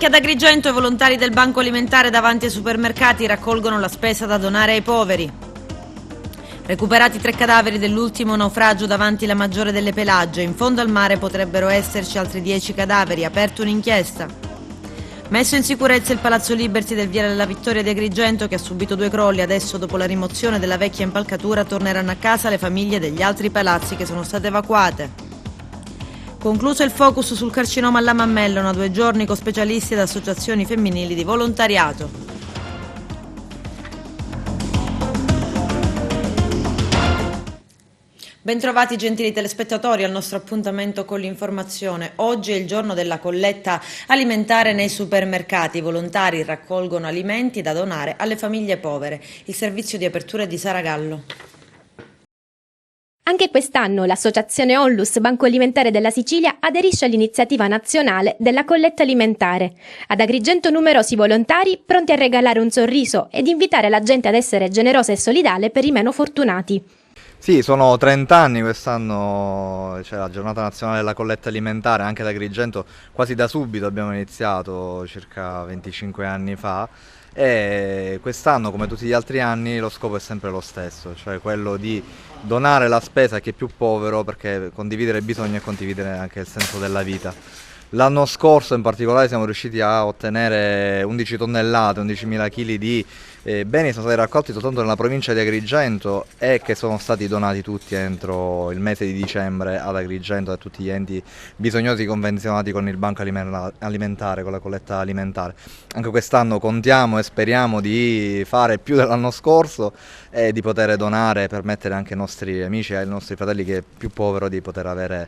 Anche ad Agrigento i volontari del Banco Alimentare davanti ai supermercati raccolgono la spesa da donare ai poveri. Recuperati 3 cadaveri dell'ultimo naufragio davanti la Maggiore delle Pelagge. In fondo al mare potrebbero esserci altri 10 cadaveri. Aperto un'inchiesta. Messo in sicurezza il Palazzo Liberty del Viale della Vittoria di Agrigento, che ha subito 2 crolli. Adesso, dopo la rimozione della vecchia impalcatura, torneranno a casa le famiglie degli altri palazzi che sono state evacuate. Concluso il focus sul carcinoma alla mammella, 2 giorni con specialisti ed associazioni femminili di volontariato. Bentrovati gentili telespettatori al nostro appuntamento con l'informazione. Oggi è il giorno della colletta alimentare nei supermercati. I volontari raccolgono alimenti da donare alle famiglie povere. Il servizio di apertura è di Sara Gallo. Anche quest'anno l'associazione Onlus Banco Alimentare della Sicilia aderisce all'iniziativa nazionale della colletta alimentare. Ad Agrigento numerosi volontari pronti a regalare un sorriso ed invitare la gente ad essere generosa e solidale per i meno fortunati. Sì, sono 30 anni quest'anno, c'è la giornata nazionale della colletta alimentare, anche ad Agrigento quasi da subito abbiamo iniziato, circa 25 anni fa. E quest'anno, come tutti gli altri anni, lo scopo è sempre lo stesso, cioè quello di donare la spesa a chi è più povero, perché condividere il bisogno è condividere anche il senso della vita. L'anno scorso in particolare siamo riusciti a ottenere 11 tonnellate, 11.000 kg di beni che sono stati raccolti soltanto nella provincia di Agrigento e che sono stati donati tutti entro il mese di dicembre ad Agrigento, da tutti gli enti bisognosi convenzionati con il Banco Alimentare, con la colletta alimentare. Anche quest'anno contiamo e speriamo di fare più dell'anno scorso e di poter donare, permettere anche ai nostri amici e ai nostri fratelli che è più povero di poter avere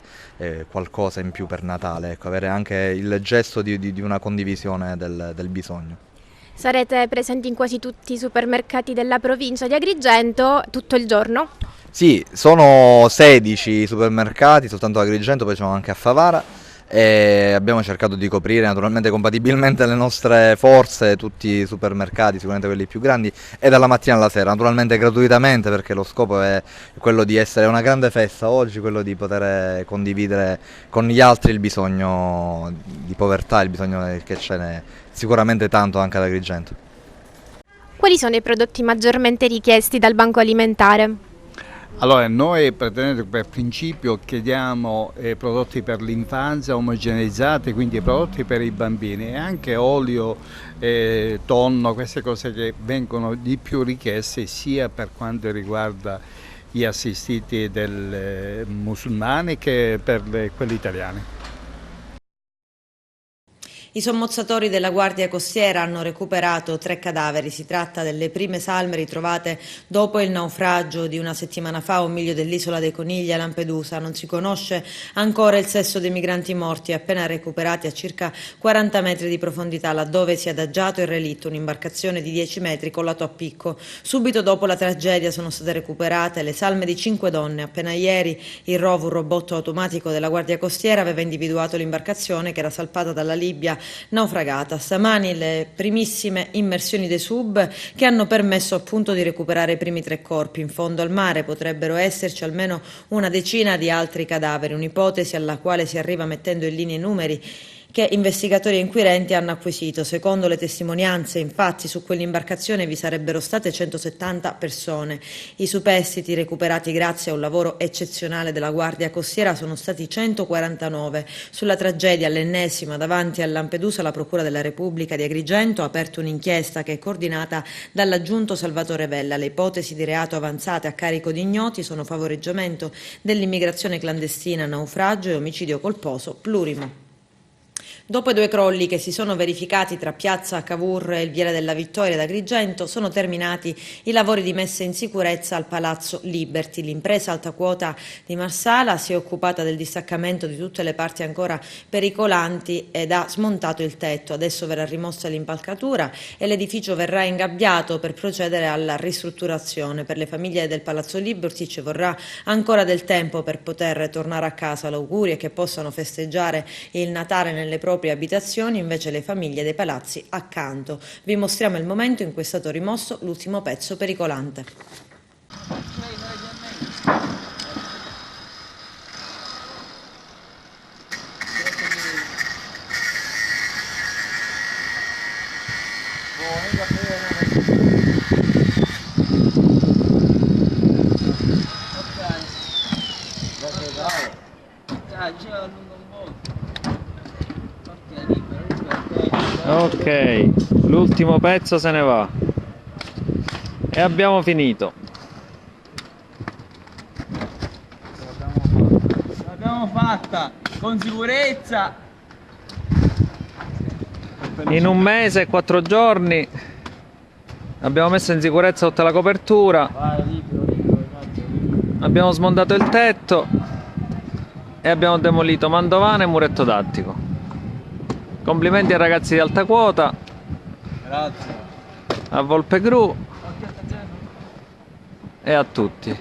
qualcosa in più per Natale, ecco, avere anche il gesto di una condivisione del bisogno. Sarete presenti in quasi tutti i supermercati della provincia di Agrigento tutto il giorno? Sì, sono 16 supermercati, soltanto ad Agrigento, poi siamo anche a Favara. E abbiamo cercato di coprire naturalmente compatibilmente le nostre forze tutti i supermercati, sicuramente quelli più grandi, e dalla mattina alla sera, naturalmente gratuitamente, perché lo scopo è quello di essere una grande festa oggi, quello di poter condividere con gli altri il bisogno di povertà, il bisogno che ce n'è sicuramente tanto anche ad Agrigento. Quali sono i prodotti maggiormente richiesti dal Banco Alimentare? Allora, noi per principio chiediamo prodotti per l'infanzia omogeneizzati, quindi prodotti per i bambini, e anche olio, tonno, queste cose che vengono di più richieste sia per quanto riguarda gli assistiti musulmani che per quelli italiani. I sommozzatori della Guardia Costiera hanno recuperato 3 cadaveri. Si tratta delle prime salme ritrovate dopo il naufragio di una settimana fa a un miglio dell'isola dei Conigli a Lampedusa. Non si conosce ancora il sesso dei migranti morti, appena recuperati a circa 40 metri di profondità, laddove si è adagiato il relitto, un'imbarcazione di 10 metri con lato a picco. Subito dopo la tragedia sono state recuperate le salme di 5 donne. Appena ieri il ROV, un robot automatico della Guardia Costiera, aveva individuato l'imbarcazione che era salpata dalla Libia naufragata. Stamani le primissime immersioni dei sub che hanno permesso appunto di recuperare i primi 3 corpi. In fondo al mare potrebbero esserci almeno una decina di altri cadaveri, un'ipotesi alla quale si arriva mettendo in linea i numeri che investigatori e inquirenti hanno acquisito. Secondo le testimonianze, infatti, su quell'imbarcazione vi sarebbero state 170 persone. I superstiti recuperati grazie a un lavoro eccezionale della Guardia Costiera sono stati 149. Sulla tragedia, l'ennesima davanti a Lampedusa, la Procura della Repubblica di Agrigento ha aperto un'inchiesta che è coordinata dall'aggiunto Salvatore Vella. Le ipotesi di reato avanzate a carico di ignoti sono favoreggiamento dell'immigrazione clandestina, naufragio e omicidio colposo plurimo. Dopo i 2 crolli che si sono verificati tra Piazza Cavour e il Viale della Vittoria d'Agrigento, sono terminati i lavori di messa in sicurezza al Palazzo Liberty. L'impresa alta quota di Marsala si è occupata del distaccamento di tutte le parti ancora pericolanti ed ha smontato il tetto. Adesso verrà rimossa l'impalcatura e l'edificio verrà ingabbiato per procedere alla ristrutturazione. Per le famiglie del Palazzo Liberty ci vorrà ancora del tempo per poter tornare a casa. L'augurio è che possano festeggiare il Natale nelle proprie abitazioni, invece le famiglie dei palazzi accanto. Vi mostriamo il momento in cui è stato rimosso l'ultimo pezzo pericolante. Ok, l'ultimo pezzo se ne va e abbiamo finito. L'abbiamo fatta con sicurezza. In 1 mese e 4 giorni abbiamo messo in sicurezza tutta la copertura, abbiamo smontato il tetto e abbiamo demolito mandovana e muretto tattico. Complimenti ai ragazzi di Alta Quota, Grazie. a Volpe Gru e a tutti.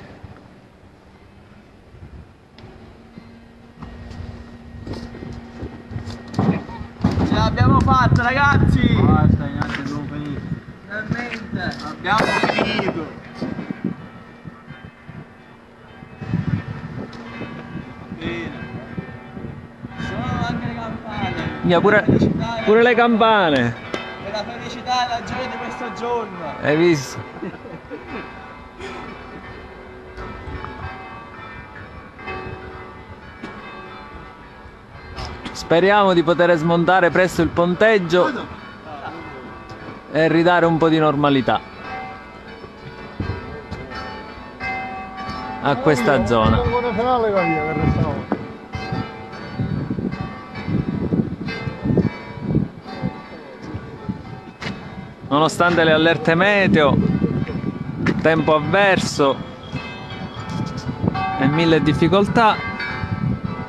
Ce l'abbiamo fatta, ragazzi! Basta, neanche abbiamo finito. Finalmente abbiamo finito. Bene. Sono anche le campane. Pure le campane, Per la felicità e la gioia di questo giorno. hai visto? Speriamo di poter smontare presto il ponteggio e ridare un po' di normalità a questa zona. Nonostante le allerte meteo, tempo avverso e 1000 difficoltà,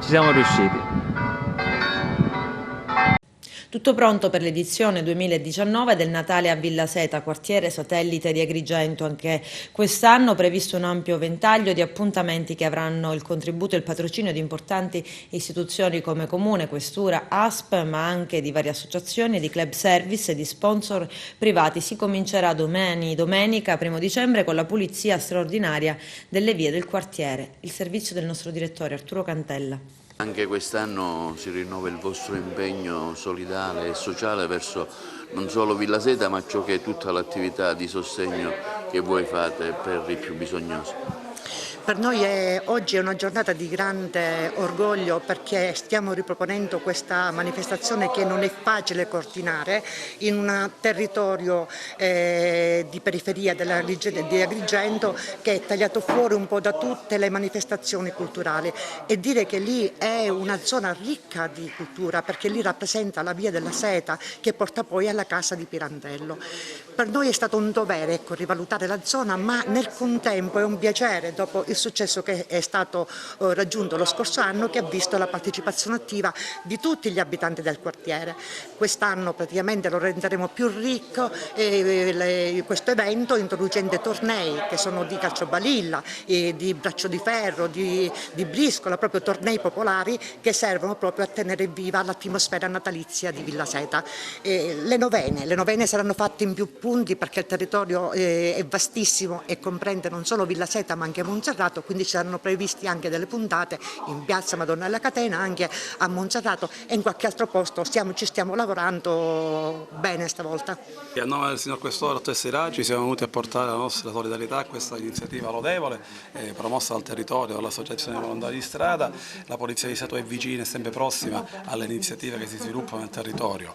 ci siamo riusciti. Tutto pronto per l'edizione 2019 del Natale a Villa Seta, quartiere satellite di Agrigento. Anche quest'anno previsto un ampio ventaglio di appuntamenti che avranno il contributo e il patrocinio di importanti istituzioni come Comune, Questura, ASP, ma anche di varie associazioni, di club service e di sponsor privati. Si comincerà domenica 1 dicembre con la pulizia straordinaria delle vie del quartiere. Il servizio del nostro direttore Arturo Cantella. Anche quest'anno si rinnova il vostro impegno solidale e sociale verso non solo Villa Seta, ma ciò che è tutta l'attività di sostegno che voi fate per i più bisognosi. Per noi oggi è una giornata di grande orgoglio perché stiamo riproponendo questa manifestazione che non è facile coordinare in un territorio di periferia di Agrigento che è tagliato fuori un po' da tutte le manifestazioni culturali, e dire che lì è una zona ricca di cultura perché lì rappresenta la via della Seta che porta poi alla casa di Pirandello. Per noi è stato un dovere rivalutare la zona, ma nel contempo è un piacere dopo il successo che è stato raggiunto lo scorso anno, che ha visto la partecipazione attiva di tutti gli abitanti del quartiere. Quest'anno praticamente lo renderemo più ricco questo evento introducendo tornei che sono di calciobalilla, di braccio di ferro, di briscola, proprio tornei popolari che servono proprio a tenere viva l'atmosfera natalizia di Villa Seta. Le novene saranno fatte in più punti perché il territorio è vastissimo e comprende non solo Villa Seta ma anche Monserrato, quindi ci saranno previsti anche delle puntate in piazza Madonna della Catena, anche a Monserrato e in qualche altro posto. Ci stiamo lavorando bene stavolta. A nome del signor Questore Ottessi Raggi siamo venuti a portare la nostra solidarietà a questa iniziativa lodevole promossa dal territorio, dall'Associazione Volontari di Strada. La Polizia di Stato è vicina e sempre prossima alle iniziative che si sviluppano nel territorio.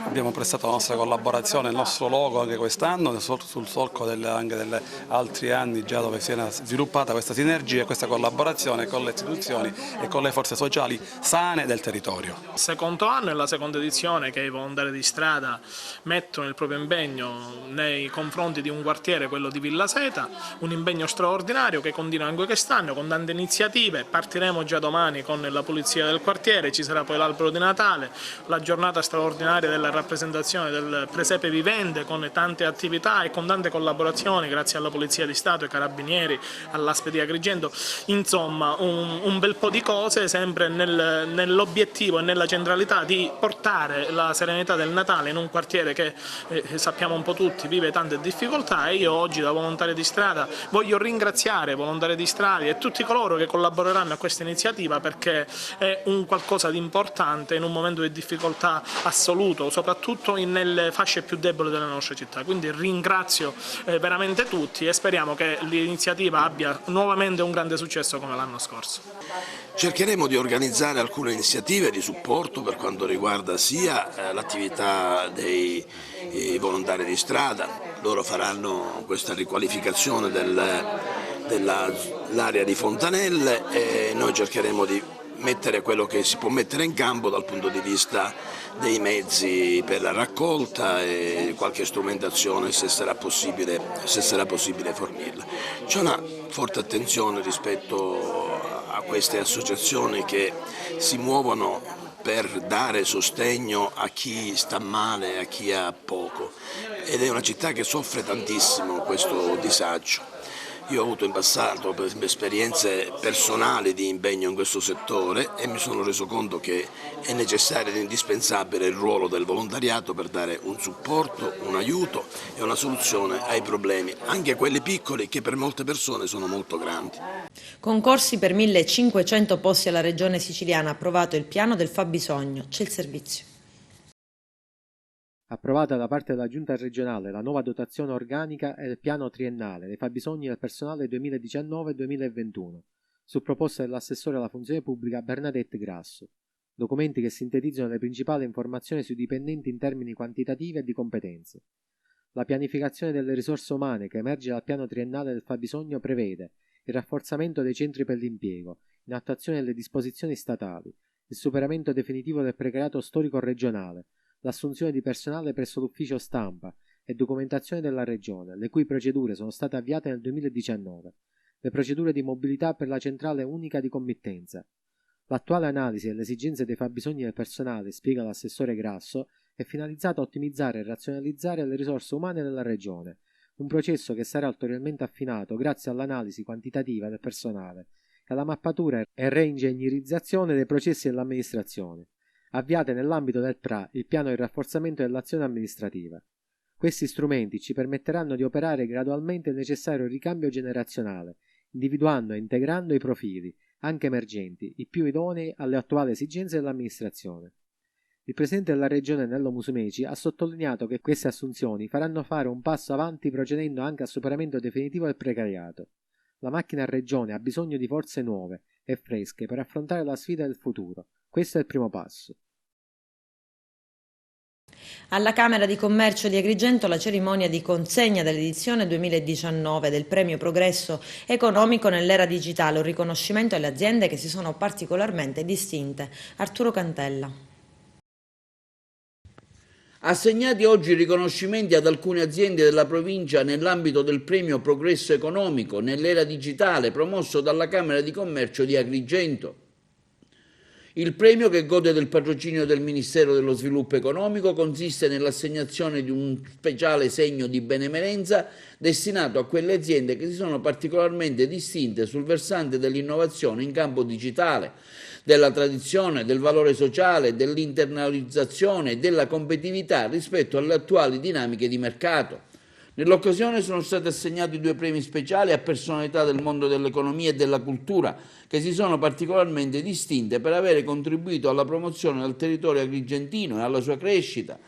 Abbiamo prestato la nostra collaborazione, il nostro logo anche quest'anno, sul solco anche degli altri anni già dove si è sviluppata questa sinergia e questa collaborazione con le istituzioni e con le forze sociali sane del territorio. Secondo anno è la seconda edizione che i volontari di strada mettono il proprio impegno nei confronti di un quartiere, quello di Villa Seta, un impegno straordinario che continua anche quest'anno con tante iniziative. Partiremo già domani con la pulizia del quartiere, ci sarà poi l'albero di Natale, la giornata straordinaria della rappresentazione del presepe vivente con tante attività e con tante collaborazioni grazie alla Polizia di Stato, ai Carabinieri, all'ASP di Agrigento, insomma un bel po' di cose sempre nell'obiettivo e nella centralità di portare la serenità del Natale in un quartiere che sappiamo un po' tutti vive tante difficoltà. E io oggi da volontario di strada voglio ringraziare i volontari di strada e tutti coloro che collaboreranno a questa iniziativa, perché è un qualcosa di importante in un momento di difficoltà assoluto, soprattutto nelle fasce più deboli della nostra città. Quindi ringrazio veramente tutti e speriamo che l'iniziativa abbia nuovamente un grande successo come l'anno scorso. Cercheremo di organizzare alcune iniziative di supporto per quanto riguarda sia l'attività dei volontari di strada, loro faranno questa riqualificazione dell'area di Fontanelle e noi cercheremo di mettere quello che si può mettere in campo dal punto di vista dei mezzi per la raccolta e qualche strumentazione se sarà possibile fornirla. C'è una forte attenzione rispetto a queste associazioni che si muovono per dare sostegno a chi sta male, a chi ha poco, ed è una città che soffre tantissimo questo disagio. Io ho avuto in passato esperienze personali di impegno in questo settore e mi sono reso conto che è necessario ed indispensabile il ruolo del volontariato per dare un supporto, un aiuto e una soluzione ai problemi, anche quelli piccoli che per molte persone sono molto grandi. Concorsi per 1500 posti alla Regione siciliana, approvato il piano del fabbisogno. C'è il servizio. Approvata da parte della Giunta regionale la nuova dotazione organica e il piano triennale dei fabbisogni del personale 2019-2021, su proposta dell'assessore alla funzione pubblica Bernadette Grasso. Documenti che sintetizzano le principali informazioni sui dipendenti in termini quantitativi e di competenze. La pianificazione delle risorse umane che emerge dal piano triennale del fabbisogno prevede il rafforzamento dei centri per l'impiego, in attuazione delle disposizioni statali, il superamento definitivo del precariato storico regionale, l'assunzione di personale presso l'ufficio stampa e documentazione della Regione, le cui procedure sono state avviate nel 2019, le procedure di mobilità per la centrale unica di committenza. L'attuale analisi delle esigenze dei fabbisogni del personale, spiega l'assessore Grasso, è finalizzata a ottimizzare e razionalizzare le risorse umane della Regione, un processo che sarà ulteriormente affinato grazie all'analisi quantitativa del personale e alla mappatura e reingegnerizzazione dei processi dell'amministrazione, avviate nell'ambito del PRA, il piano di rafforzamento dell'azione amministrativa. Questi strumenti ci permetteranno di operare gradualmente il necessario ricambio generazionale, individuando e integrando i profili, anche emergenti, i più idonei alle attuali esigenze dell'amministrazione. Il Presidente della Regione Nello Musumeci ha sottolineato che queste assunzioni faranno fare un passo avanti procedendo anche al superamento definitivo del precariato. La macchina Regione ha bisogno di forze nuove e fresche per affrontare la sfida del futuro. Questo è il primo passo. Alla Camera di Commercio di Agrigento la cerimonia di consegna dell'edizione 2019 del Premio Progresso Economico nell'era digitale, un riconoscimento alle aziende che si sono particolarmente distinte. Arturo Cantella. Assegnati oggi riconoscimenti ad alcune aziende della provincia nell'ambito del Premio Progresso Economico nell'era digitale promosso dalla Camera di Commercio di Agrigento. Il premio, che gode del patrocinio del Ministero dello Sviluppo Economico, consiste nell'assegnazione di un speciale segno di benemerenza destinato a quelle aziende che si sono particolarmente distinte sul versante dell'innovazione in campo digitale, della tradizione, del valore sociale, dell'internalizzazione e della competitività rispetto alle attuali dinamiche di mercato. Nell'occasione sono stati assegnati 2 premi speciali a personalità del mondo dell'economia e della cultura che si sono particolarmente distinte per avere contribuito alla promozione del territorio agrigentino e alla sua crescita.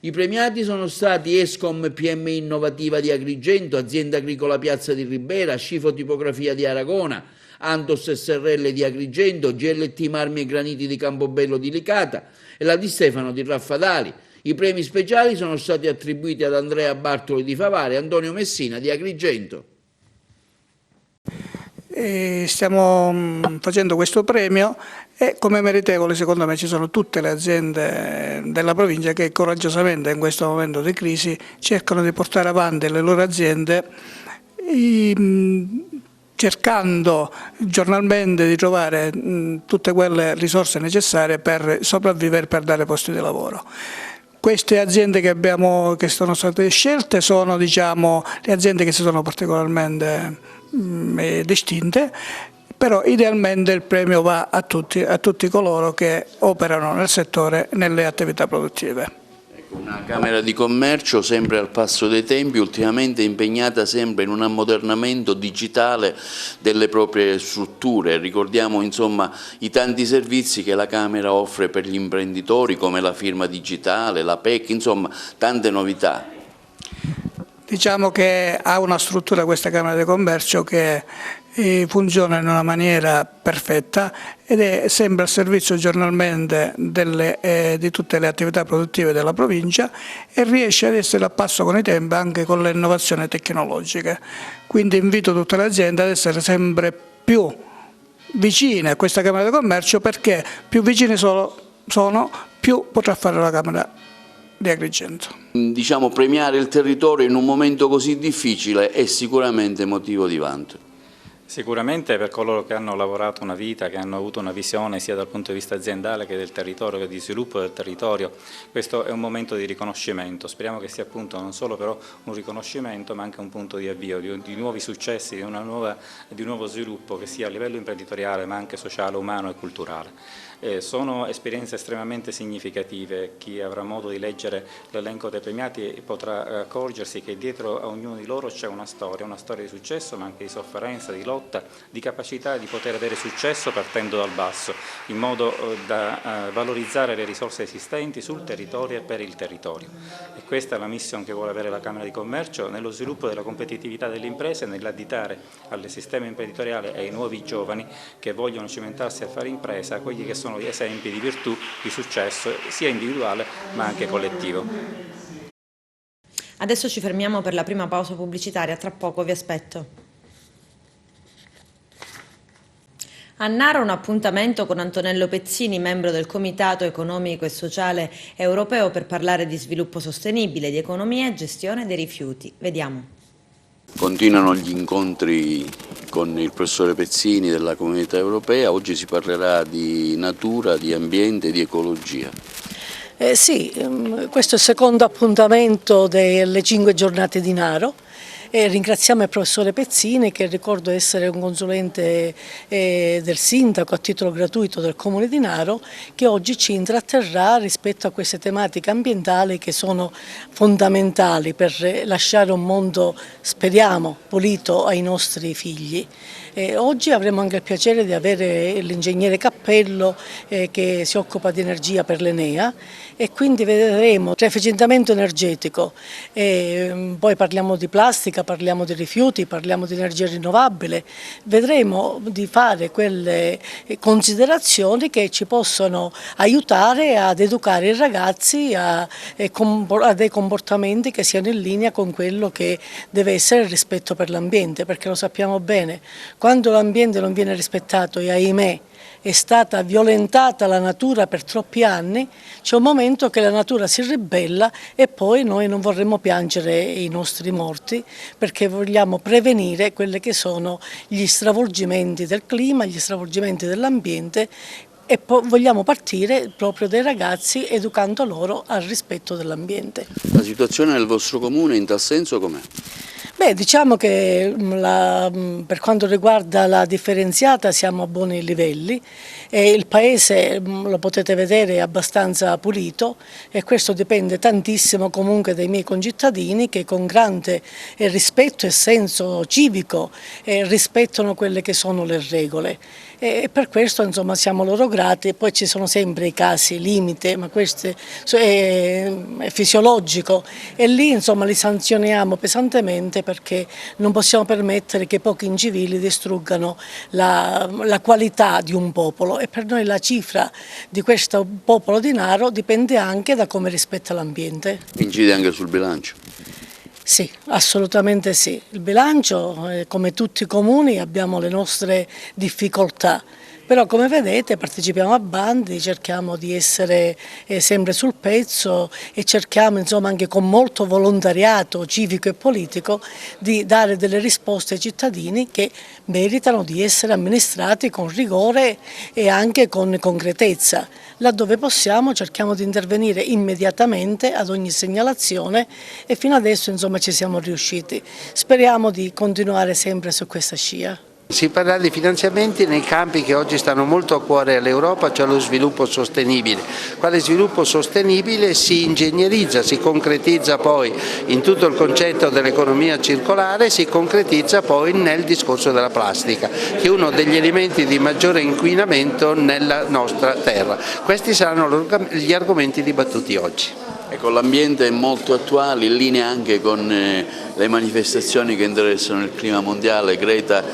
I premiati sono stati Escom PMI Innovativa di Agrigento, Azienda Agricola Piazza di Ribera, Scifo Tipografia di Aragona, Antos SRL di Agrigento, GLT Marmi e Graniti di Campobello di Licata e la Di Stefano di Raffadali. I premi speciali sono stati attribuiti ad Andrea Bartoli di Favara e Antonio Messina di Agrigento. Stiamo facendo questo premio e come meritevoli secondo me ci sono tutte le aziende della provincia che coraggiosamente in questo momento di crisi cercano di portare avanti le loro aziende cercando giornalmente di trovare tutte quelle risorse necessarie per sopravvivere, per dare posti di lavoro. Queste aziende che sono state scelte sono le aziende che si sono particolarmente distinte, però idealmente il premio va a tutti coloro che operano nel settore, nelle attività produttive. Una Camera di Commercio sempre al passo dei tempi, ultimamente impegnata sempre in un ammodernamento digitale delle proprie strutture. Ricordiamo insomma i tanti servizi che la Camera offre per gli imprenditori, come la firma digitale, la PEC, insomma tante novità. Diciamo che ha una struttura questa Camera di Commercio che funziona in una maniera perfetta ed è sempre al servizio giornalmente di tutte le attività produttive della provincia e riesce ad essere a passo con i tempi anche con le innovazioni tecnologiche. Quindi invito tutte le aziende ad essere sempre più vicine a questa Camera di Commercio, perché più vicine sono, più potrà fare la Camera di Agrigento. Diciamo, premiare il territorio in un momento così difficile è sicuramente motivo di vanto. Sicuramente per coloro che hanno lavorato una vita, che hanno avuto una visione sia dal punto di vista aziendale che del territorio, che di sviluppo del territorio, questo è un momento di riconoscimento. Speriamo che sia appunto non solo però un riconoscimento ma anche un punto di avvio, di nuovi successi, di un nuovo sviluppo che sia a livello imprenditoriale ma anche sociale, umano e culturale. Sono esperienze estremamente significative. Chi avrà modo di leggere l'elenco dei premiati potrà accorgersi che dietro a ognuno di loro c'è una storia di successo ma anche di sofferenza, di lotta, di capacità di poter avere successo partendo dal basso, in modo da valorizzare le risorse esistenti sul territorio e per il territorio. E questa è la mission che vuole avere la Camera di Commercio nello sviluppo della competitività delle imprese, nell'additare al sistema imprenditoriale e ai nuovi giovani che vogliono cimentarsi a fare impresa quelli che sono gli esempi di virtù, di successo sia individuale ma anche collettivo. Adesso ci fermiamo per la prima pausa pubblicitaria, tra poco vi aspetto. A Nara un appuntamento con Antonello Pezzini, membro del Comitato Economico e Sociale Europeo, per parlare di sviluppo sostenibile, di economia e gestione dei rifiuti. Vediamo. Continuano gli incontri con il professore Pezzini della Comunità Europea, oggi si parlerà di natura, di ambiente, di ecologia. Sì, questo è il secondo appuntamento delle 5 giornate di Naro. Ringraziamo il professore Pezzini, che ricordo essere un consulente del sindaco a titolo gratuito del Comune di Naro, che oggi ci intratterrà rispetto a queste tematiche ambientali che sono fondamentali per lasciare un mondo, speriamo, pulito ai nostri figli. Oggi avremo anche il piacere di avere l'ingegnere Cappello che si occupa di energia per l'Enea, e quindi vedremo l'efficientamento energetico, poi parliamo di plastica, parliamo di rifiuti, parliamo di energia rinnovabile, vedremo di fare quelle considerazioni che ci possono aiutare ad educare i ragazzi a dei comportamenti che siano in linea con quello che deve essere il rispetto per l'ambiente, perché lo sappiamo bene, quando l'ambiente non viene rispettato e ahimè è stata violentata la natura per troppi anni, c'è un momento che la natura si ribella e poi noi non vorremmo piangere i nostri morti, perché vogliamo prevenire quelli che sono gli stravolgimenti del clima, gli stravolgimenti dell'ambiente, e vogliamo partire proprio dai ragazzi educando loro al rispetto dell'ambiente. La situazione nel vostro comune in tal senso com'è? Beh, diciamo che per quanto riguarda la differenziata siamo a buoni livelli e il paese, lo potete vedere, è abbastanza pulito, e questo dipende tantissimo comunque dai miei concittadini che con grande rispetto e senso civico rispettano quelle che sono le regole. E per questo insomma siamo loro grati. Poi ci sono sempre i casi limite, ma questo è fisiologico, e lì insomma li sanzioniamo pesantemente, perché non possiamo permettere che pochi incivili distruggano la qualità di un popolo, e per noi la cifra di questo popolo di Naro dipende anche da come rispetta l'ambiente. Incide anche sul bilancio? Sì, assolutamente sì. Il bilancio, come tutti i comuni, abbiamo le nostre difficoltà, Però come vedete partecipiamo a bandi, cerchiamo di essere sempre sul pezzo e cerchiamo insomma anche con molto volontariato civico e politico di dare delle risposte ai cittadini che meritano di essere amministrati con rigore e anche con concretezza. Laddove possiamo cerchiamo di intervenire immediatamente ad ogni segnalazione e fino adesso insomma ci siamo riusciti. Speriamo di continuare sempre su questa scia. Si parla di finanziamenti nei campi che oggi stanno molto a cuore all'Europa, cioè lo sviluppo sostenibile. Quale sviluppo sostenibile si ingegnerizza, si concretizza poi in tutto il concetto dell'economia circolare, si concretizza poi nel discorso della plastica, che è uno degli elementi di maggiore inquinamento nella nostra terra. Questi saranno gli argomenti dibattuti oggi. Ecco, l'ambiente è molto attuale, in linea anche con le manifestazioni che interessano il clima mondiale. Greta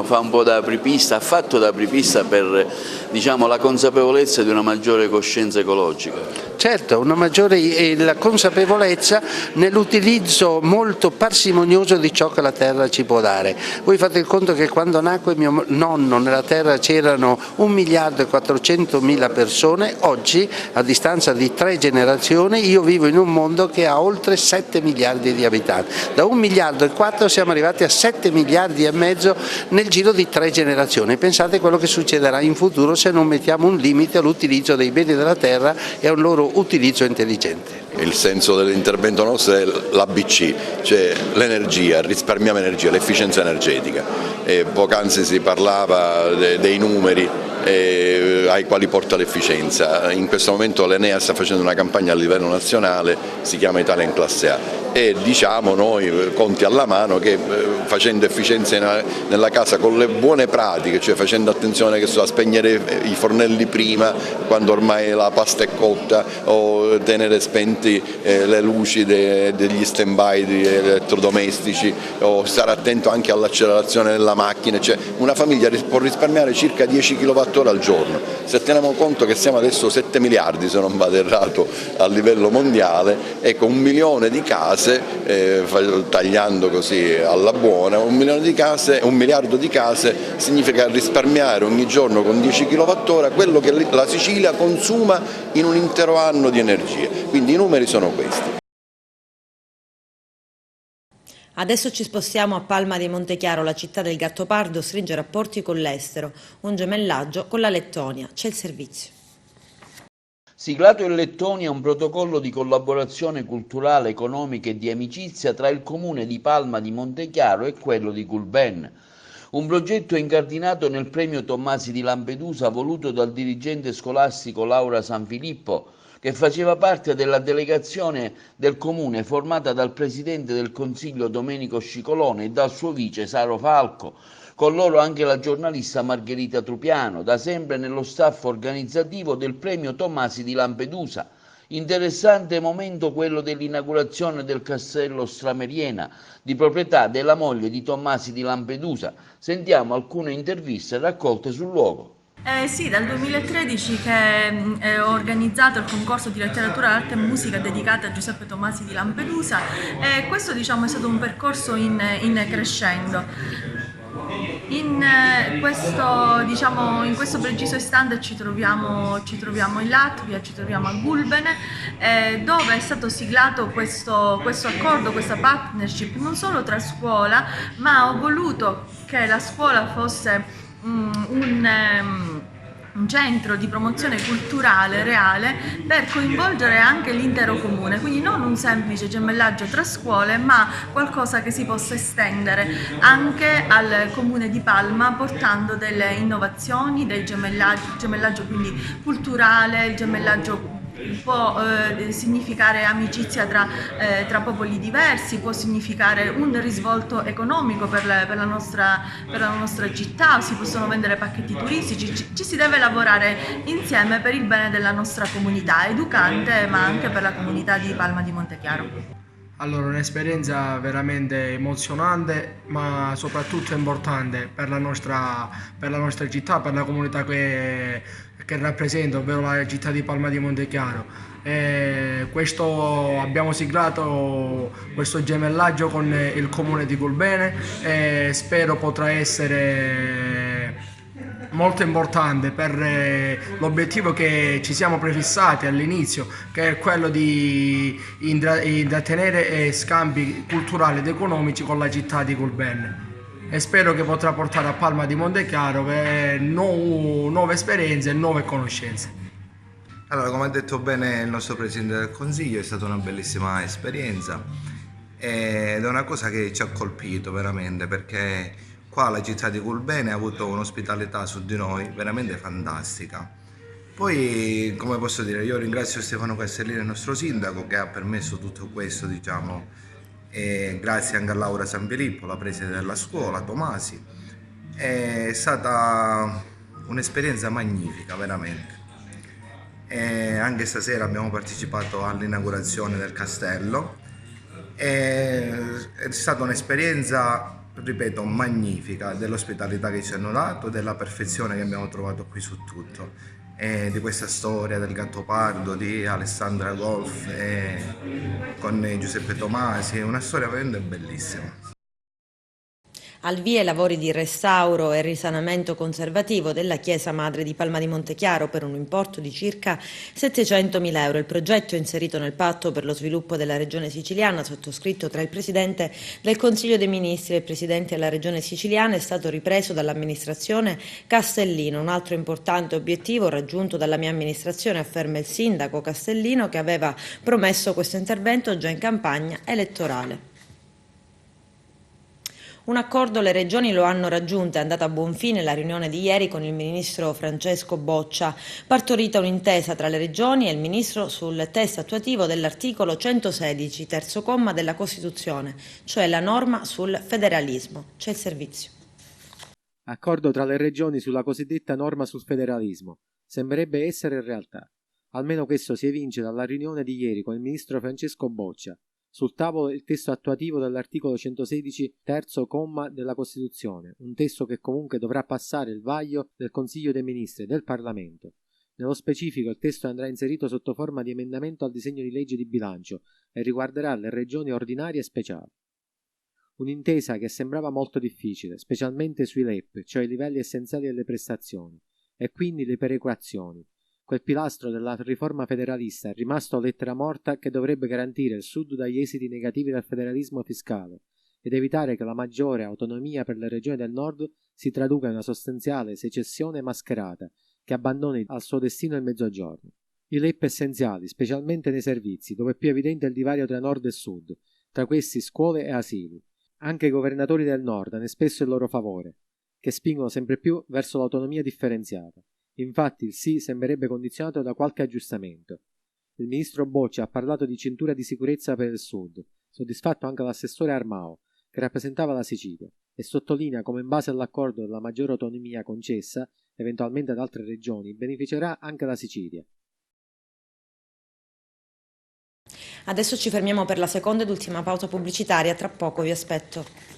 fa un po' da apripista, ha fatto da apripista per la consapevolezza di una maggiore coscienza ecologica. Certo, una maggiore la consapevolezza nell'utilizzo molto parsimonioso di ciò che la terra ci può dare. Voi fate il conto che quando nacque mio nonno nella terra c'erano 1.400.000 persone, oggi a distanza di 3 generazioni io vivo in un mondo che ha oltre 7 miliardi di abitanti. Da 1,4 miliardi siamo arrivati a 7 miliardi e mezzo nel giro di 3 generazioni. Pensate a quello che succederà in futuro se non mettiamo un limite all'utilizzo dei beni della terra e a un loro utilizzo intelligente. Il senso dell'intervento nostro è l'ABC, cioè l'energia, risparmiamo energia, l'efficienza energetica. Poc'anzi si parlava dei numeri ai quali porta l'efficienza. In questo momento l'Enea sta facendo una campagna a livello nazionale, si chiama Italia in classe A, e diciamo noi, conti alla mano, che facendo efficienza nella casa con le buone pratiche, cioè facendo attenzione a spegnere i fornelli prima, quando ormai la pasta è cotta, o tenere spenti le luci degli stand-by di elettrodomestici, o stare attento anche all'accelerazione della macchina, cioè una famiglia può risparmiare circa 10 kWh al giorno. Se teniamo conto che siamo adesso 7 miliardi, se non vado errato, a livello mondiale, ecco, 1 milione di case, tagliando così alla buona, 1 miliardo di case significa risparmiare ogni giorno con 10 kWh quello che la Sicilia consuma in un intero anno di energia. Quindi i numeri sono questi. Adesso ci spostiamo a Palma di Montechiaro, la città del Gattopardo stringe rapporti con l'estero, un gemellaggio con la Lettonia. C'è il servizio. Siglato in Lettonia un protocollo di collaborazione culturale, economica e di amicizia tra il comune di Palma di Montechiaro e quello di Gulben. Un progetto incardinato nel premio Tommasi di Lampedusa voluto dal dirigente scolastico Laura Sanfilippo, che faceva parte della delegazione del comune formata dal presidente del Consiglio Domenico Scicolone e dal suo vice Saro Falco, con loro anche la giornalista Margherita Trupiano, da sempre nello staff organizzativo del premio Tommasi di Lampedusa. Interessante momento quello dell'inaugurazione del castello Strameriena, di proprietà della moglie di Tommasi di Lampedusa. Sentiamo alcune interviste raccolte sul luogo. Sì, dal 2013 che ho organizzato il concorso di letteratura, arte e musica dedicato a Giuseppe Tommasi di Lampedusa, e questo è stato un percorso in crescendo. In questo preciso istante ci troviamo in Latvia, ci troviamo a Gulben, dove è stato siglato questo accordo, questa partnership non solo tra scuola, ma ho voluto che la scuola fosse un centro di promozione culturale reale per coinvolgere anche l'intero comune, quindi non un semplice gemellaggio tra scuole, ma qualcosa che si possa estendere anche al comune di Palma, portando delle innovazioni, del gemellaggio quindi culturale, il gemellaggio può significare amicizia tra popoli diversi, può significare un risvolto economico per la nostra città, si possono vendere pacchetti turistici, ci si deve lavorare insieme per il bene della nostra comunità educante, ma anche per la comunità di Palma di Montechiaro. Allora, un'esperienza veramente emozionante, ma soprattutto importante per la nostra città, per la comunità che rappresenta, ovvero la città di Palma di Montechiaro. Abbiamo siglato questo gemellaggio con il comune di Gulbene e spero potrà essere molto importante per l'obiettivo che ci siamo prefissati all'inizio, che è quello di intrattenere scambi culturali ed economici con la città di Gulbene. E spero che potrà portare a Palma di Montechiaro nuove esperienze e nuove conoscenze. Allora, come ha detto bene il nostro Presidente del Consiglio, è stata una bellissima esperienza ed è una cosa che ci ha colpito veramente, perché qua la città di Gulbene ha avuto un'ospitalità su di noi veramente fantastica. Poi, come posso dire, io ringrazio Stefano Castellini, il nostro sindaco, che ha permesso tutto questo, diciamo, e grazie anche a Laura Sanfilippo, la preside della scuola, Tomasi. È stata un'esperienza magnifica, veramente. E anche stasera abbiamo partecipato all'inaugurazione del castello. È stata un'esperienza, ripeto, magnifica, dell'ospitalità che ci hanno dato, della perfezione che abbiamo trovato qui su tutto, e di questa storia del Gattopardo, di Alessandra Golf con Giuseppe Tomasi. È una storia veramente bellissima. Al via i lavori di restauro e risanamento conservativo della chiesa madre di Palma di Montechiaro per un importo di circa 700.000 euro. Il progetto è inserito nel patto per lo sviluppo della regione siciliana, sottoscritto tra il Presidente del Consiglio dei Ministri e il Presidente della regione siciliana, è stato ripreso dall'amministrazione Castellino. Un altro importante obiettivo raggiunto dalla mia amministrazione, afferma il sindaco Castellino, che aveva promesso questo intervento già in campagna elettorale. Un accordo le regioni lo hanno raggiunto, è andata a buon fine la riunione di ieri con il ministro Francesco Boccia, partorita un'intesa tra le regioni e il ministro sul testo attuativo dell'articolo 116, terzo comma della Costituzione, cioè la norma sul federalismo. C'è il servizio. Accordo tra le regioni sulla cosiddetta norma sul federalismo. Sembrerebbe essere realtà. Almeno questo si evince dalla riunione di ieri con il ministro Francesco Boccia. Sul tavolo il testo attuativo dell'articolo 116, terzo comma della Costituzione, un testo che comunque dovrà passare il vaglio del Consiglio dei Ministri e del Parlamento. Nello specifico il testo andrà inserito sotto forma di emendamento al disegno di legge di bilancio e riguarderà le regioni ordinarie e speciali. Un'intesa che sembrava molto difficile, specialmente sui LEP, cioè i livelli essenziali delle prestazioni, e quindi le perequazioni. Quel pilastro della riforma federalista è rimasto lettera morta che dovrebbe garantire il Sud dagli esiti negativi del federalismo fiscale ed evitare che la maggiore autonomia per le regioni del Nord si traduca in una sostanziale secessione mascherata che abbandoni al suo destino il Mezzogiorno. I LEP essenziali, specialmente nei servizi, dove è più evidente il divario tra Nord e Sud, tra questi scuole e asili. Anche i governatori del Nord hanno espresso il loro favore, che spingono sempre più verso l'autonomia differenziata. Infatti il sì sembrerebbe condizionato da qualche aggiustamento. Il ministro Boccia ha parlato di cintura di sicurezza per il Sud, soddisfatto anche l'assessore Armao, che rappresentava la Sicilia, e sottolinea come in base all'accordo della maggiore autonomia concessa, eventualmente ad altre regioni, beneficerà anche la Sicilia. Adesso ci fermiamo per la seconda ed ultima pausa pubblicitaria, tra poco vi aspetto.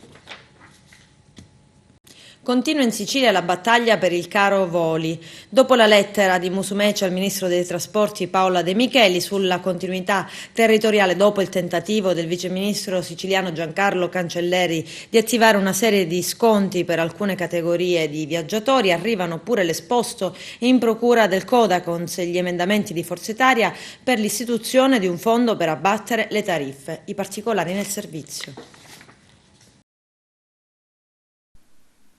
Continua in Sicilia la battaglia per il caro voli. Dopo la lettera di Musumeci al ministro dei trasporti Paola De Micheli sulla continuità territoriale, dopo il tentativo del viceministro siciliano Giancarlo Cancelleri di attivare una serie di sconti per alcune categorie di viaggiatori, arrivano pure l'esposto in procura del Codacons e gli emendamenti di Forza Italia per l'istituzione di un fondo per abbattere le tariffe. I particolari nel servizio.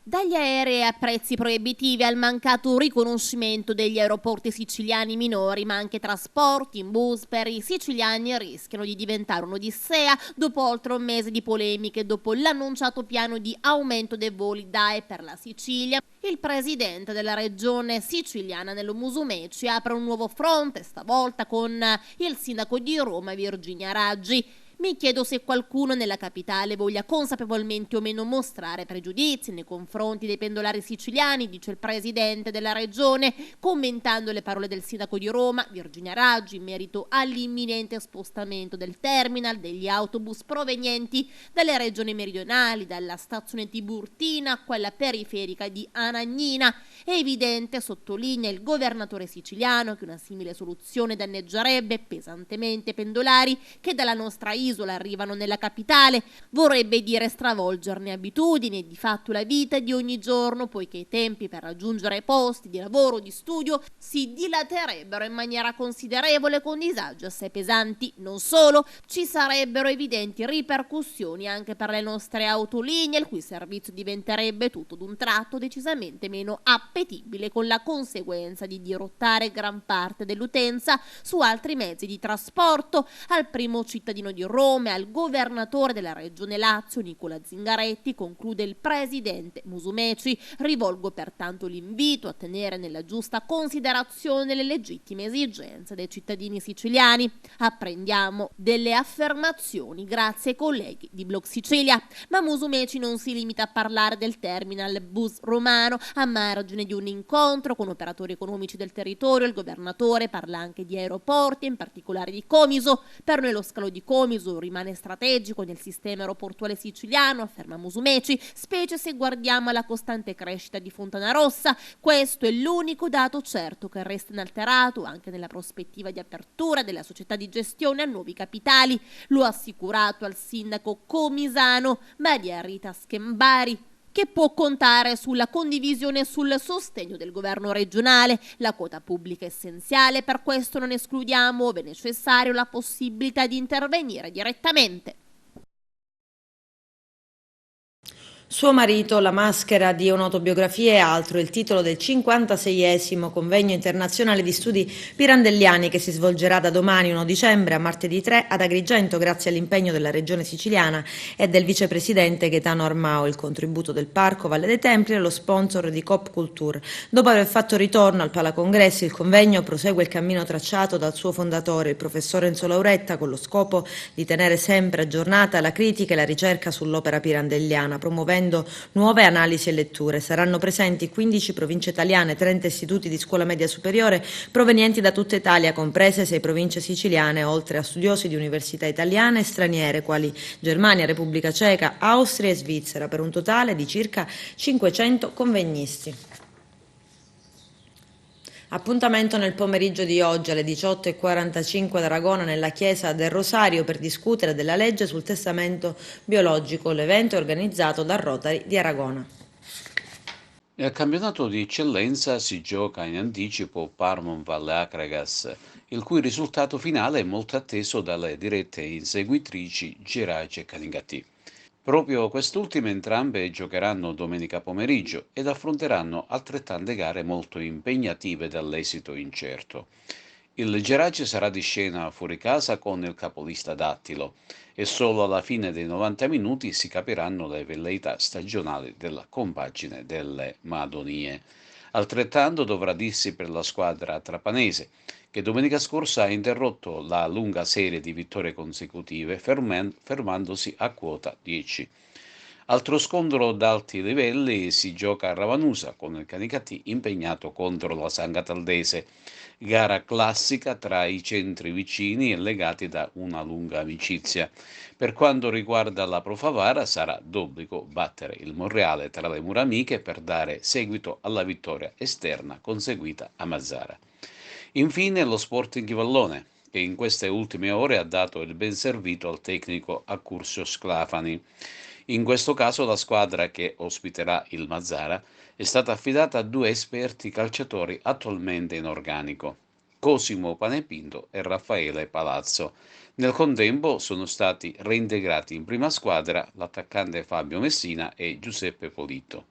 Dagli aerei a prezzi proibitivi al mancato riconoscimento degli aeroporti siciliani minori, ma anche trasporti in bus per i siciliani rischiano di diventare un'odissea dopo oltre un mese di polemiche, dopo l'annunciato piano di aumento dei voli da e per la Sicilia. Il presidente della regione siciliana Nello Musumeci apre un nuovo fronte, stavolta con il sindaco di Roma Virginia Raggi. Mi chiedo se qualcuno nella capitale voglia consapevolmente o meno mostrare pregiudizi nei confronti dei pendolari siciliani, dice il presidente della regione, commentando le parole del sindaco di Roma, Virginia Raggi, in merito all'imminente spostamento del terminal degli autobus provenienti dalle regioni meridionali, dalla stazione Tiburtina a quella periferica di Anagnina. È evidente, sottolinea il governatore siciliano, che una simile soluzione danneggerebbe pesantemente i pendolari che dalla nostra dall'isola arrivano nella capitale. Vorrebbe dire stravolgerne abitudini e di fatto la vita di ogni giorno, poiché i tempi per raggiungere posti di lavoro o di studio si dilaterebbero in maniera considerevole, con disagi assai pesanti. Non solo, ci sarebbero evidenti ripercussioni anche per le nostre autolinee, il cui servizio diventerebbe tutto d'un tratto decisamente meno appetibile, con la conseguenza di dirottare gran parte dell'utenza su altri mezzi di trasporto. Al primo cittadino di Roma e al governatore della regione Lazio, Nicola Zingaretti, conclude il presidente Musumeci. Rivolgo pertanto l'invito a tenere nella giusta considerazione le legittime esigenze dei cittadini siciliani. Apprendiamo delle affermazioni grazie ai colleghi di Blog Sicilia, ma Musumeci non si limita a parlare del terminal bus romano. A margine di un incontro con operatori economici del territorio, il governatore parla anche di aeroporti, in particolare di Comiso. Per noi lo scalo di Comiso rimane strategico nel sistema aeroportuale siciliano, afferma Musumeci, specie se guardiamo alla costante crescita di Fontanarossa. Questo è l'unico dato certo che resta inalterato anche nella prospettiva di apertura della società di gestione a nuovi capitali. Lo ha assicurato al sindaco comisano Maria Rita Schembari, che può contare sulla condivisione e sul sostegno del governo regionale. La quota pubblica è essenziale, per questo non escludiamo, ove necessario, la possibilità di intervenire direttamente. Suo marito, la maschera di un'autobiografia e altro, il titolo del 56esimo convegno internazionale di studi pirandelliani che si svolgerà da domani 1 dicembre a martedì 3 ad Agrigento grazie all'impegno della regione siciliana e del vicepresidente Gaetano Armao, il contributo del Parco Valle dei Templi e lo sponsor di Coop Culture. Dopo aver fatto ritorno al Palacongressi, il convegno prosegue il cammino tracciato dal suo fondatore, il professor Enzo Lauretta, con lo scopo di tenere sempre aggiornata la critica e la ricerca sull'opera pirandelliana, promuovendo nuove analisi e letture. Saranno presenti 15 province italiane, 30 istituti di scuola media superiore provenienti da tutta Italia, comprese 6 province siciliane, oltre a studiosi di università italiane e straniere, quali Germania, Repubblica Ceca, Austria e Svizzera, per un totale di circa 500 convegnisti. Appuntamento nel pomeriggio di oggi alle 18:45 ad Aragona nella chiesa del Rosario per discutere della legge sul testamento biologico. L'evento è organizzato dal Rotary di Aragona. Nel campionato di eccellenza si gioca in anticipo Parmon Valle Acragas, il cui risultato finale è molto atteso dalle dirette inseguitrici Gerace e Caningati. Proprio quest'ultime entrambe giocheranno domenica pomeriggio ed affronteranno altrettante gare molto impegnative dall'esito incerto. Il Gerace sarà di scena fuori casa con il capolista Dattilo e solo alla fine dei 90 minuti si capiranno le velleità stagionali della compagine delle Madonie. Altrettanto dovrà dirsi per la squadra trapanese, che domenica scorsa ha interrotto la lunga serie di vittorie consecutive fermandosi a quota 10. Altro scontro d'alti livelli si gioca a Ravanusa con il Canicati impegnato contro la San Cataldese, gara classica tra i centri vicini e legati da una lunga amicizia. Per quanto riguarda la Pro Favara sarà d'obbligo battere il Monreale tra le mura amiche per dare seguito alla vittoria esterna conseguita a Mazzara. Infine lo Sporting Vallone, che in queste ultime ore ha dato il ben servito al tecnico Accursio Sclafani. In questo caso la squadra che ospiterà il Mazzara è stata affidata a 2 esperti calciatori attualmente in organico, Cosimo Panepinto e Raffaele Palazzo. Nel contempo sono stati reintegrati in prima squadra l'attaccante Fabio Messina e Giuseppe Polito.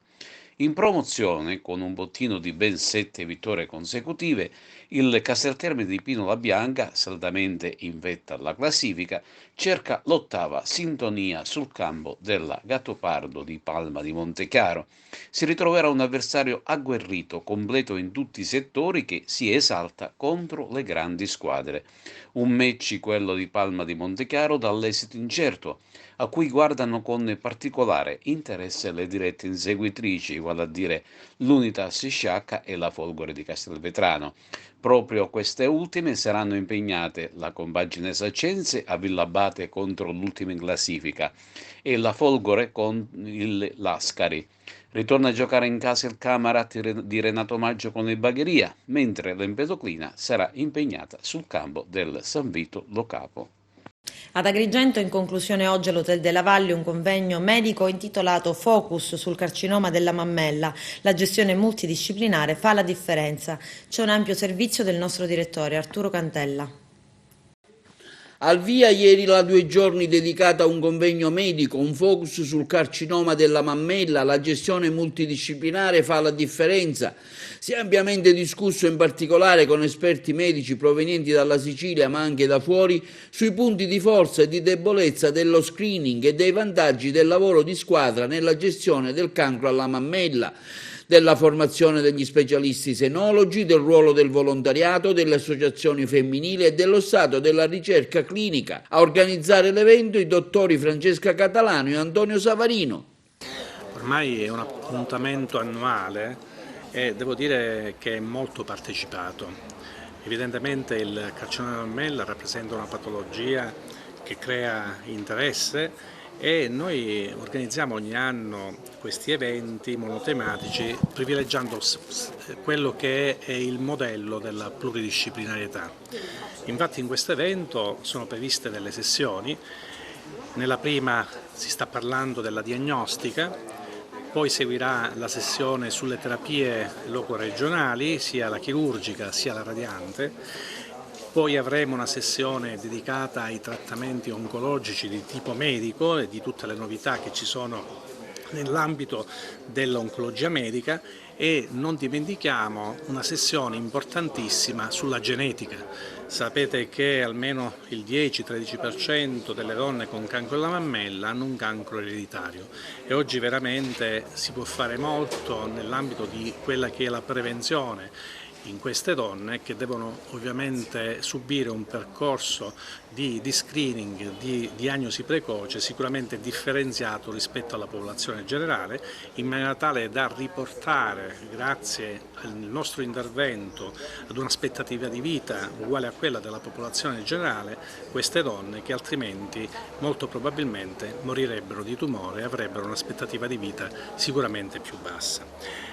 In promozione, con un bottino di ben 7 vittorie consecutive, il Casteltermine di Pino La Bianca, saldamente in vetta alla classifica, cerca l'8ª sintonia sul campo della Gattopardo di Palma di Montechiaro. Si ritroverà un avversario agguerrito, completo in tutti i settori, che si esalta contro le grandi squadre. Un match, quello di Palma di Montechiaro, dall'esito incerto, a cui guardano con particolare interesse le dirette inseguitrici, vale a dire l'Unitas Sciacca e la Folgore di Castelvetrano. Proprio queste ultime saranno impegnate la compagine saccense a Villabate contro l'ultima in classifica e la Folgore con il Lascari. Ritorna a giocare in casa il Camarat di Renato Maggio con il Bagheria, mentre l'Empedoclina sarà impegnata sul campo del San Vito Lo Capo. Ad Agrigento, in conclusione, oggi all'Hotel della Valle un convegno medico intitolato Focus sul carcinoma della mammella. La gestione multidisciplinare fa la differenza. C'è un ampio servizio del nostro direttore Arturo Cantella. Al via ieri la 2 giorni dedicata a un convegno medico, un focus sul carcinoma della mammella, la gestione multidisciplinare fa la differenza. Si è ampiamente discusso in particolare con esperti medici provenienti dalla Sicilia ma anche da fuori sui punti di forza e di debolezza dello screening e dei vantaggi del lavoro di squadra nella gestione del cancro alla mammella, della formazione degli specialisti senologi, del ruolo del volontariato, delle associazioni femminili e dello stato della ricerca clinica. A organizzare l'evento i dottori Francesca Catalano e Antonio Savarino. Ormai è un appuntamento annuale e devo dire che è molto partecipato. Evidentemente il carcinoma della mammella rappresenta una patologia che crea interesse e noi organizziamo ogni anno questi eventi monotematici privilegiando quello che è il modello della pluridisciplinarietà. Infatti in questo evento sono previste delle sessioni. Nella prima si sta parlando della diagnostica, poi seguirà la sessione sulle terapie locoregionali, sia la chirurgica sia la radiante. Poi avremo una sessione dedicata ai trattamenti oncologici di tipo medico e di tutte le novità che ci sono nell'ambito dell'oncologia medica e non dimentichiamo una sessione importantissima sulla genetica. Sapete che almeno il 10-13% delle donne con cancro alla mammella hanno un cancro ereditario e oggi veramente si può fare molto nell'ambito di quella che è la prevenzione in queste donne che devono ovviamente subire un percorso di screening, di diagnosi precoce sicuramente differenziato rispetto alla popolazione generale, in maniera tale da riportare, grazie al nostro intervento, ad un'aspettativa di vita uguale a quella della popolazione generale, queste donne che altrimenti molto probabilmente morirebbero di tumore e avrebbero un'aspettativa di vita sicuramente più bassa.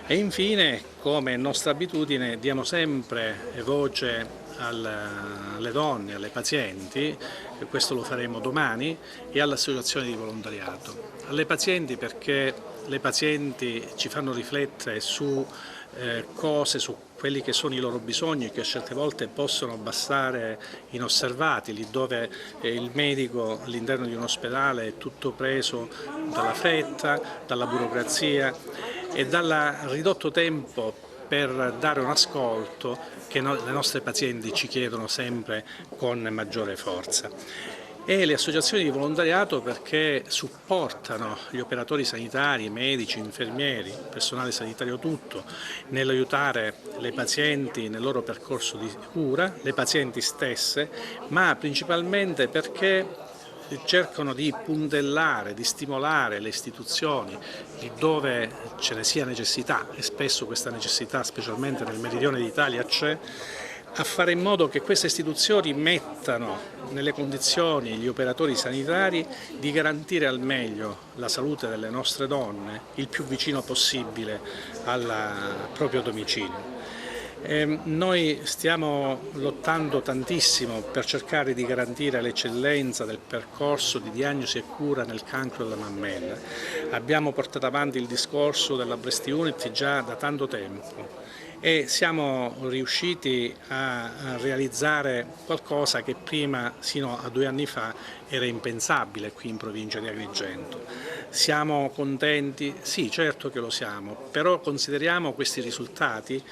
E infine, come nostra abitudine, diamo sempre voce alle donne, alle pazienti, e questo lo faremo domani, e alle associazioni di volontariato. Alle pazienti perché le pazienti ci fanno riflettere su cose, su quelli che sono i loro bisogni che certe volte possono passare inosservati, lì dove il medico all'interno di un ospedale è tutto preso dalla fretta, dalla burocrazia e dal ridotto tempo per dare un ascolto che le nostre pazienti ci chiedono sempre con maggiore forza. E le associazioni di volontariato perché supportano gli operatori sanitari, medici, infermieri, personale sanitario tutto, nell'aiutare le pazienti nel loro percorso di cura, le pazienti stesse, ma principalmente perché cercano di puntellare, di stimolare le istituzioni dove ce ne sia necessità, e spesso questa necessità, specialmente nel meridione d'Italia, c'è, a fare in modo che queste istituzioni mettano nelle condizioni gli operatori sanitari di garantire al meglio la salute delle nostre donne il più vicino possibile al proprio domicilio. Noi stiamo lottando tantissimo per cercare di garantire l'eccellenza del percorso di diagnosi e cura nel cancro della mammella. Abbiamo portato avanti il discorso della Breast Unity già da tanto tempo e siamo riusciti a realizzare qualcosa che prima, sino a 2 anni fa, era impensabile qui in provincia di Agrigento. Siamo contenti? Sì, certo che lo siamo, però consideriamo questi risultati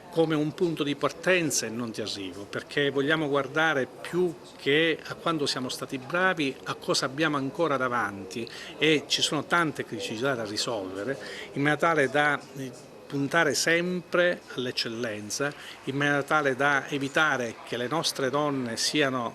come un punto di partenza e non di arrivo, perché vogliamo guardare più che a quando siamo stati bravi, a cosa abbiamo ancora davanti e ci sono tante criticità da risolvere, in maniera tale da puntare sempre all'eccellenza, in maniera tale da evitare che le nostre donne siano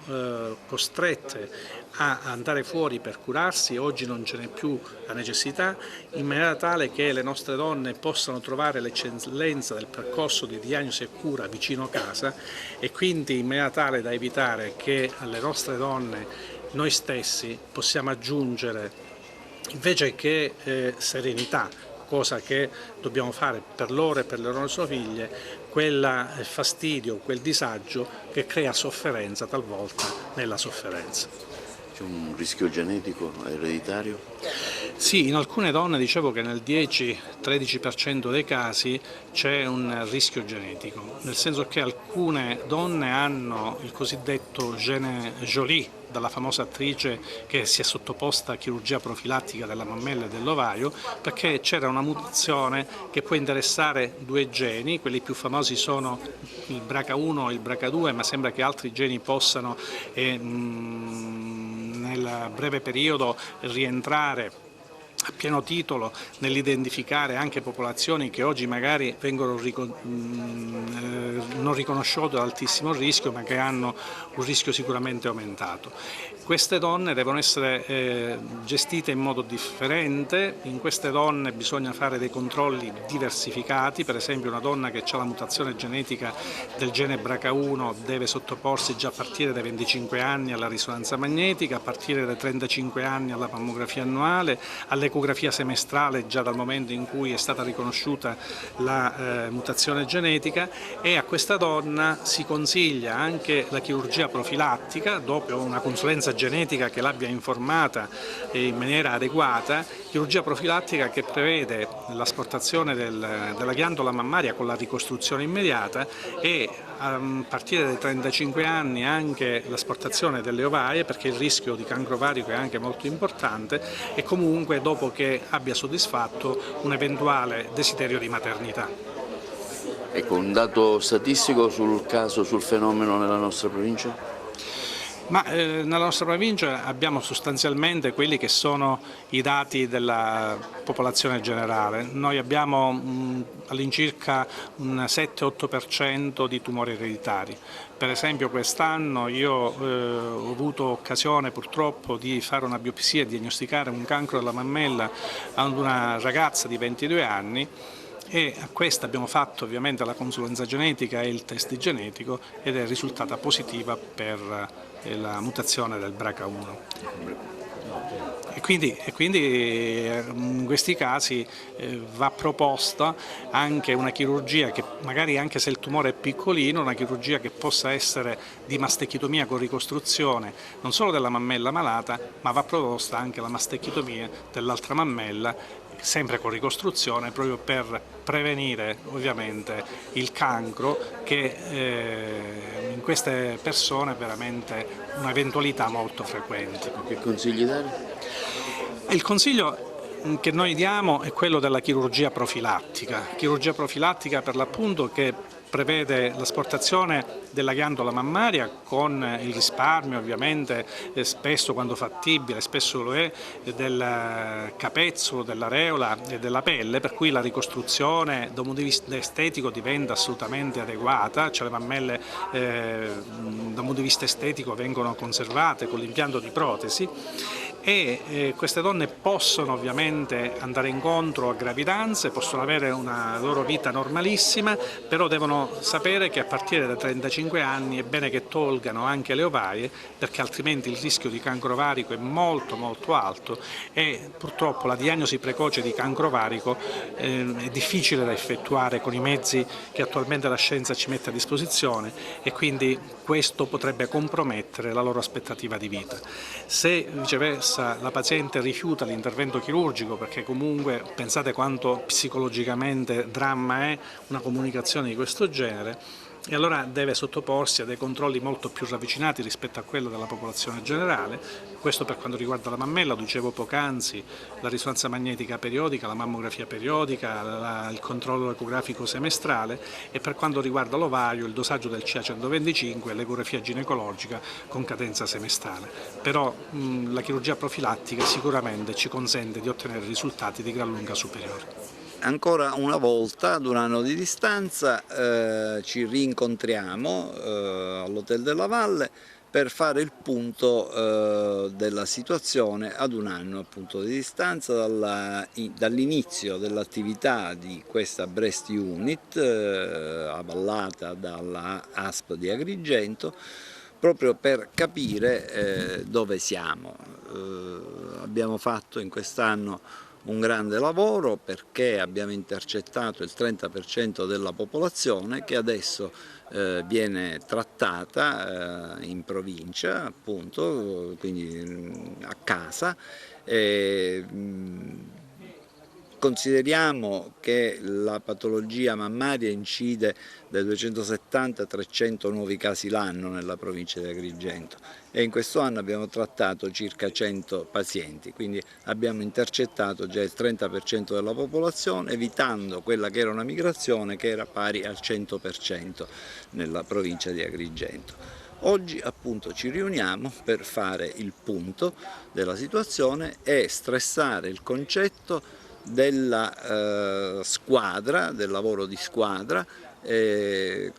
costrette a andare fuori per curarsi, oggi non ce n'è più la necessità, in maniera tale che le nostre donne possano trovare l'eccellenza del percorso di diagnosi e cura vicino a casa e quindi in maniera tale da evitare che alle nostre donne noi stessi possiamo aggiungere invece che serenità, cosa che dobbiamo fare per loro e per le nostre figlie, quel fastidio, quel disagio che crea sofferenza talvolta nella sofferenza. C'è un rischio genetico ereditario? Sì, in alcune donne dicevo che nel 10-13% dei casi c'è un rischio genetico, nel senso che alcune donne hanno il cosiddetto gene Jolie, dalla famosa attrice che si è sottoposta a chirurgia profilattica della mammella e dell'ovario, perché c'era una mutazione che può interessare due geni, quelli più famosi sono il BRCA1 e il BRCA2, ma sembra che altri geni possano nel breve periodo rientrare a pieno titolo nell'identificare anche popolazioni che oggi magari vengono non riconosciute ad altissimo rischio, ma che hanno un rischio sicuramente aumentato. Queste donne devono essere gestite in modo differente, in queste donne bisogna fare dei controlli diversificati, per esempio una donna che ha la mutazione genetica del gene BRCA1 deve sottoporsi già a partire dai 25 anni alla risonanza magnetica, a partire dai 35 anni alla mammografia annuale, all'ecografia semestrale già dal momento in cui è stata riconosciuta la mutazione genetica, e a questa donna si consiglia anche la chirurgia profilattica dopo una consulenza genetica che l'abbia informata in maniera adeguata, chirurgia profilattica che prevede l'asportazione della ghiandola mammaria con la ricostruzione immediata e a partire dai 35 anni anche l'asportazione delle ovarie, perché il rischio di cancro ovarico è anche molto importante, e comunque dopo che abbia soddisfatto un eventuale desiderio di maternità. Ecco, un dato statistico sul caso, sul fenomeno nella nostra provincia? Ma nella nostra provincia abbiamo sostanzialmente quelli che sono i dati della popolazione generale. Noi abbiamo all'incirca un 7-8% di tumori ereditari. Per esempio quest'anno io ho avuto occasione purtroppo di fare una biopsia e diagnosticare un cancro della mammella ad una ragazza di 22 anni, e a questa abbiamo fatto ovviamente la consulenza genetica e il test genetico ed è risultata positiva per la mutazione del BRCA1. E quindi in questi casi va proposta anche una chirurgia che magari, anche se il tumore è piccolino, una chirurgia che possa essere di mastecchitomia con ricostruzione non solo della mammella malata, ma va proposta anche la mastecchitomia dell'altra mammella, sempre con ricostruzione, proprio per prevenire ovviamente il cancro, che in queste persone è veramente un'eventualità molto frequente. Che consigli dare? Il consiglio che noi diamo è quello della chirurgia profilattica per l'appunto, che prevede l'asportazione della ghiandola mammaria con il risparmio ovviamente, spesso quando fattibile, spesso lo è, del capezzolo, dell'areola e della pelle, per cui la ricostruzione da un punto di vista estetico diventa assolutamente adeguata, cioè le mammelle da un punto di vista estetico vengono conservate con l'impianto di protesi, e queste donne possono ovviamente andare incontro a gravidanze, possono avere una loro vita normalissima, però devono sapere che a partire dai 35 anni è bene che tolgano anche le ovarie, perché altrimenti il rischio di cancro ovarico è molto molto alto, e purtroppo la diagnosi precoce di cancro ovarico è difficile da effettuare con i mezzi che attualmente la scienza ci mette a disposizione, e quindi questo potrebbe compromettere la loro aspettativa di vita. Se viceversa la paziente rifiuta l'intervento chirurgico, perché comunque pensate quanto psicologicamente dramma è una comunicazione di questo genere, e allora deve sottoporsi a dei controlli molto più ravvicinati rispetto a quello della popolazione generale. Questo per quanto riguarda la mammella, dicevo poc'anzi, la risonanza magnetica periodica, la mammografia periodica, il controllo ecografico semestrale, e per quanto riguarda l'ovario il dosaggio del CA125 e l'ecografia ginecologica con cadenza semestrale. Però la chirurgia profilattica sicuramente ci consente di ottenere risultati di gran lunga superiori. Ancora una volta, ad un anno di distanza, ci rincontriamo all'Hotel della Valle per fare il punto della situazione ad un anno appunto di distanza dall'inizio dell'attività di questa Breast Unit avallata dalla ASP di Agrigento, proprio per capire dove siamo. Abbiamo fatto in quest'anno un grande lavoro, perché abbiamo intercettato il 30% della popolazione che adesso viene trattata in provincia, appunto, quindi a casa. Consideriamo che la patologia mammaria incide dai 270 a 300 nuovi casi l'anno nella provincia di Agrigento e in questo anno abbiamo trattato circa 100 pazienti, quindi abbiamo intercettato già il 30% della popolazione, evitando quella che era una migrazione che era pari al 100% nella provincia di Agrigento. Oggi appunto ci riuniamo per fare il punto della situazione e stressare il concetto della squadra, del lavoro di squadra,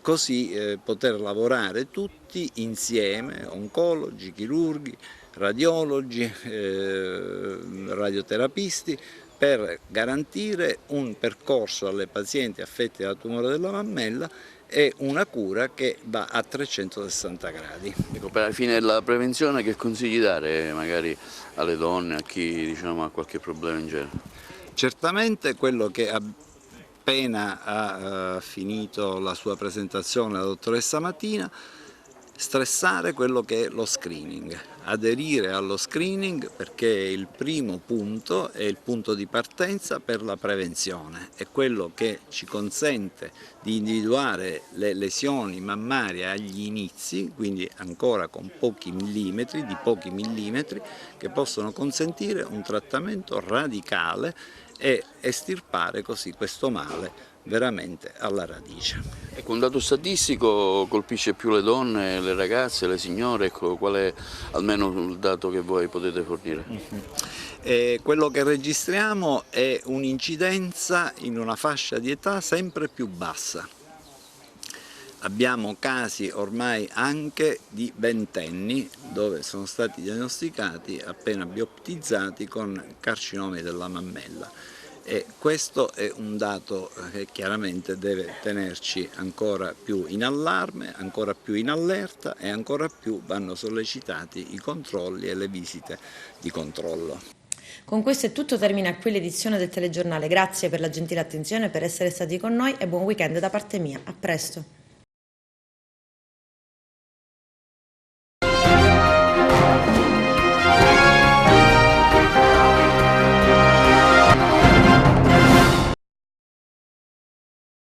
così poter lavorare tutti insieme, oncologi, chirurghi, radiologi, radioterapisti, per garantire un percorso alle pazienti affette da tumore della mammella e una cura che va a 360 gradi. Ecco, per la fine della prevenzione che consigli dare magari alle donne, a chi ha qualche problema in genere? Certamente quello che appena ha finito la sua presentazione la dottoressa Mattina, stressare quello che è lo screening, aderire allo screening perché il primo punto è il punto di partenza per la prevenzione, è quello che ci consente di individuare le lesioni mammarie agli inizi, quindi ancora con pochi millimetri, che possono consentire un trattamento radicale e estirpare così questo male veramente alla radice. Ecco, un dato statistico colpisce più le donne, le ragazze, le signore, ecco, qual è almeno il dato che voi potete fornire? Quello che registriamo è un'incidenza in una fascia di età sempre più bassa. Abbiamo casi ormai anche di ventenni dove sono stati diagnosticati appena bioptizzati con carcinomi della mammella e questo è un dato che chiaramente deve tenerci ancora più in allarme, ancora più in allerta e ancora più vanno sollecitati i controlli e le visite di controllo. Con questo è tutto, termina qui l'edizione del telegiornale. Grazie per la gentile attenzione, per essere stati con noi e buon weekend da parte mia. A presto.